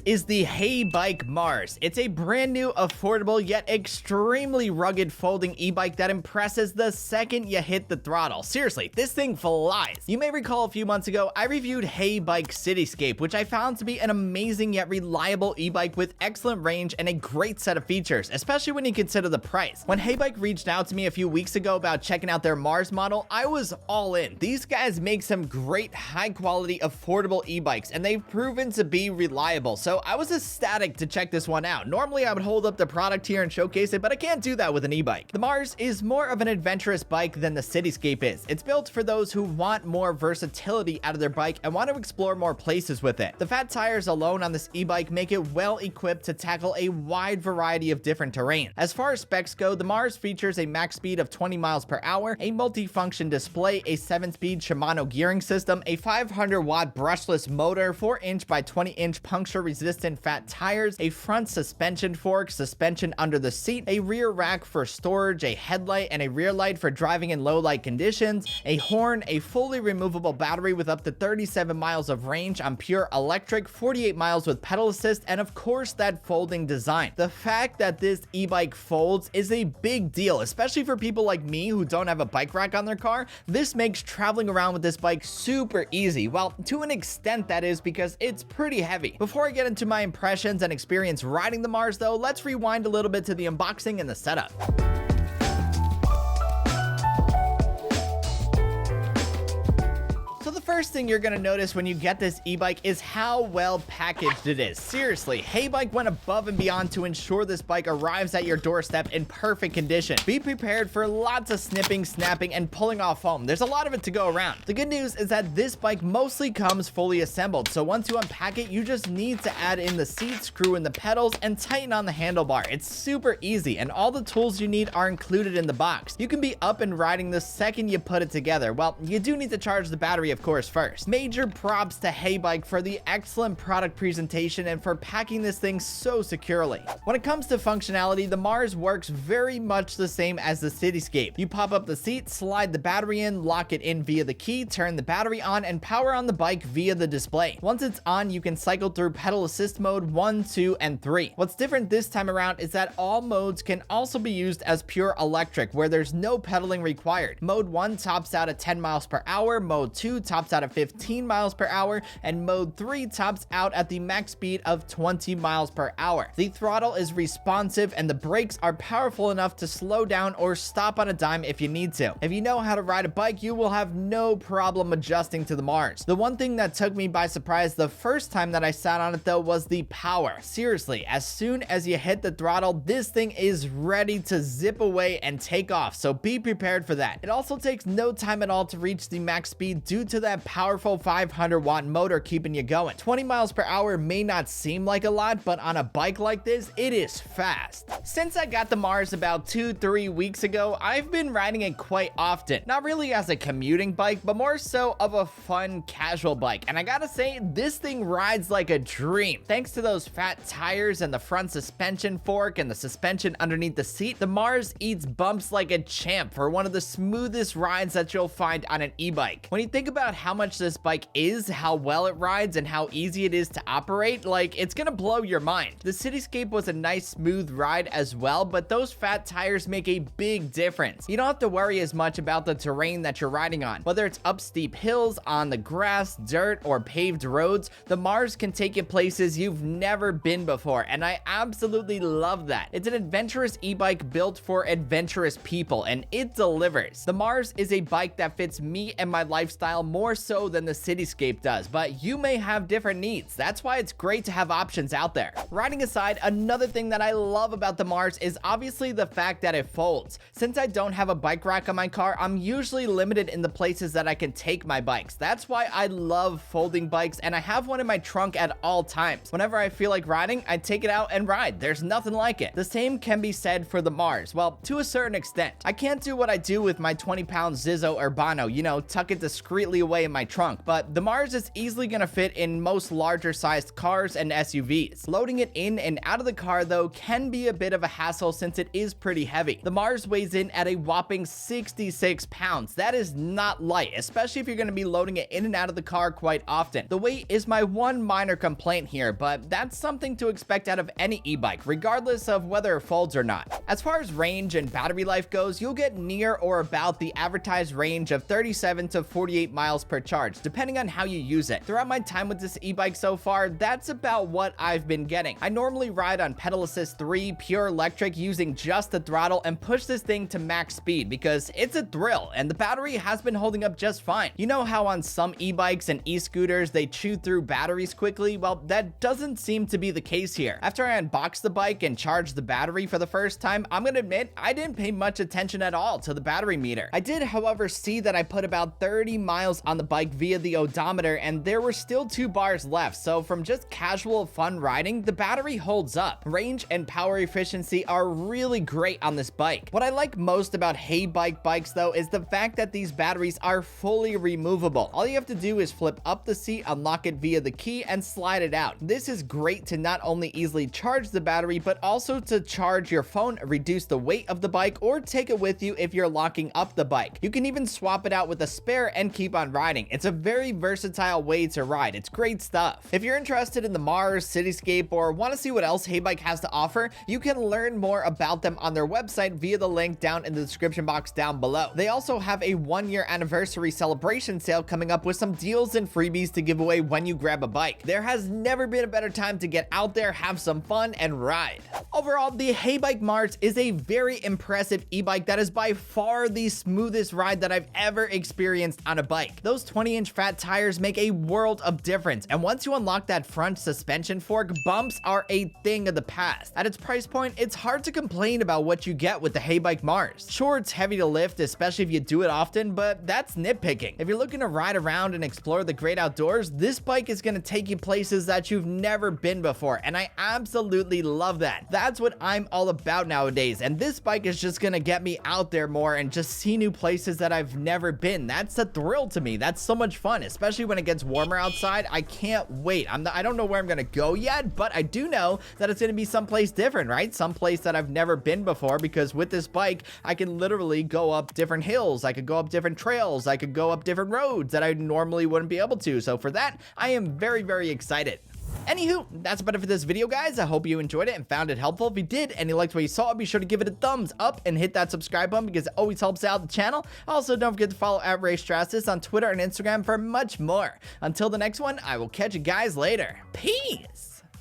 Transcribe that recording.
is the Heybike Mars. It's a brand new, affordable, yet extremely rugged folding e-bike that impresses the second you hit the throttle. Seriously, this thing flies. You may recall a few months ago, I reviewed Heybike Cityscape, which I found to be an amazing yet reliable e-bike with excellent range and a great set of features, especially when you consider the price. When Heybike reached out to me a few weeks ago about checking out their Mars model, I was all in. These guys make some great, high-quality, affordable e-bikes, and they've proven to be reliable, so I was ecstatic to check this one out. Normally, I would hold up the product here and showcase it, but I can't do that with an e-bike. The Mars is more of an adventurous bike than the Cityscape is. It's built for those who want more versatility out of their bike and want to explore more places with it. The fat tires alone on this e-bike make it well equipped to tackle a wide variety of different terrain. As far as specs go, the Mars features a max speed of 20 miles per hour, a multi-function display, a 7-speed Shimano gearing system, a 500-watt brushless motor, 4-inch by 20-inch puncture-resistant fat tires, a front suspension fork, suspension under the seat, a rear rack for storage, a headlight and a rear light for driving in low light conditions, a horn, a fully removable battery with up to 37 miles of range on pure electric, 48 miles with pedal assist, and of course that folding design. The fact that this e-bike folds is a big deal, especially for people like me who don't have a bike rack on their car. This makes traveling around with this bike super easy. Well, to an extent that is because it's pretty heavy. Before I get into my impressions and experience riding the Mars though, let's rewind a little bit to the unboxing and the setup. First thing you're gonna notice when you get this e-bike is how well packaged it is. Seriously, Heybike went above and beyond to ensure this bike arrives at your doorstep in perfect condition. Be prepared for lots of snipping, snapping, and pulling off foam. There's a lot of it to go around. The good news is that this bike mostly comes fully assembled, so once you unpack it, you just need to add in the seat, screw in the pedals, and tighten on the handlebar. It's super easy, and all the tools you need are included in the box. You can be up and riding the second you put it together. Well, you do need to charge the battery, of course, first. Major props to Heybike for the excellent product presentation and for packing this thing so securely. When it comes to functionality, the Mars works very much the same as the Cityscape. You pop up the seat, slide the battery in, lock it in via the key, turn the battery on, and power on the bike via the display. Once it's on, you can cycle through pedal assist mode 1, 2, and 3. What's different this time around is that all modes can also be used as pure electric, where there's no pedaling required. Mode 1 tops out at 10 miles per hour, Mode 2 tops out at 15 miles per hour, and Mode 3 tops out at the max speed of 20 miles per hour. The throttle is responsive and the brakes are powerful enough to slow down or stop on a dime if you need to. If you know how to ride a bike, you will have no problem adjusting to the Mars. The one thing that took me by surprise the first time that I sat on it though was the power. Seriously, as soon as you hit the throttle, this thing is ready to zip away and take off, so be prepared for that. It also takes no time at all to reach the max speed due to that powerful 500-watt motor keeping you going. 20 miles per hour may not seem like a lot, but on a bike like this, it is fast. Since I got the Mars about 2-3 weeks ago, I've been riding it quite often. Not really as a commuting bike, but more so of a fun, casual bike. And I gotta say, this thing rides like a dream. Thanks to those fat tires and the front suspension fork and the suspension underneath the seat, the Mars eats bumps like a champ for one of the smoothest rides that you'll find on an e-bike. When you think about how much this bike is, how well it rides, and how easy it is to operate, like, it's gonna blow your mind. The Cityscape was a nice smooth ride as well, but those fat tires make a big difference. You don't have to worry as much about the terrain that you're riding on. Whether it's up steep hills, on the grass, dirt, or paved roads, the Mars can take you places you've never been before, and I absolutely love that. It's an adventurous e-bike built for adventurous people, and it delivers. The Mars is a bike that fits me and my lifestyle more so than the Cityscape does, but you may have different needs. That's why it's great to have options out there. Riding aside, another thing that I love about the Mars is obviously the fact that it folds. Since I don't have a bike rack on my car, I'm usually limited in the places that I can take my bikes. That's why I love folding bikes, and I have one in my trunk at all times. Whenever I feel like riding, I take it out and ride. There's nothing like it. The same can be said for the Mars. Well, to a certain extent. I can't do what I do with my 20-pound Zizzo Urbano, you know, tuck it discreetly away in my trunk, but the Mars is easily gonna fit in most larger sized cars and SUVs. Loading it in and out of the car though can be a bit of a hassle since it is pretty heavy. The Mars weighs in at a whopping 66 pounds. That is not light, especially if you're gonna be loading it in and out of the car quite often. The weight is my one minor complaint here, but that's something to expect out of any e-bike, regardless of whether it folds or not. As far as range and battery life goes, you'll get near or about the advertised range of 37 to 48 miles per charge, depending on how you use it. Throughout my time with this e-bike so far, that's about what I've been getting. I normally ride on pedal assist 3 pure electric using just the throttle and push this thing to max speed because it's a thrill and the battery has been holding up just fine. You know how on some e-bikes and e-scooters they chew through batteries quickly? Well, that doesn't seem to be the case here. After I unboxed the bike and charged the battery for the first time, I'm gonna admit I didn't pay much attention at all to the battery meter. I did, however, see that I put about 30 miles on the bike via the odometer and there were still 2 bars left, so from just casual fun riding, the battery holds up. Range and power efficiency are really great on this bike. What I like most about Heybike bikes though is the fact that these batteries are fully removable. All you have to do is flip up the seat, unlock it via the key, and slide it out. This is great to not only easily charge the battery, but also to charge your phone, reduce the weight of the bike, or take it with you if you're locking up the bike. You can even swap it out with a spare and keep on riding. It's a very versatile way to ride. It's great stuff. If you're interested in the Mars, Cityscape, or want to see what else Heybike has to offer, you can learn more about them on their website via the link down in the description box down below. They also have a 1-year anniversary celebration sale coming up with some deals and freebies to give away when you grab a bike. There has never been a better time to get out there, have some fun, and ride. Overall, the Heybike Mars is a very impressive e-bike that is by far the smoothest ride that I've ever experienced on a bike. Those 20-inch fat tires make a world of difference, and once you unlock that front suspension fork, bumps are a thing of the past. At its price point, it's hard to complain about what you get with the Heybike Mars. Sure, it's heavy to lift, especially if you do it often, but that's nitpicking. If you're looking to ride around and explore the great outdoors, this bike is going to take you places that you've never been before, and I absolutely love that. That's what I'm all about nowadays, and this bike is just going to get me out there more and just see new places that I've never been. That's a thrill to me. That's so much fun, especially when it gets warmer outside. I can't wait. I don't know where I'm going to go yet, but I do know that it's going to be someplace different, right? Someplace that I've never been before, because with this bike, I can literally go up different hills. I could go up different trails. I could go up different roads that I normally wouldn't be able to. So for that, I am very, very excited. Anywho, that's about it for this video, guys. I hope you enjoyed it and found it helpful. If you did and you liked what you saw, be sure to give it a thumbs up and hit that subscribe button because it always helps out the channel. Also, don't forget to follow at Raymond Strazdas on Twitter and Instagram for much more. Until the next one, I will catch you guys later. Peace!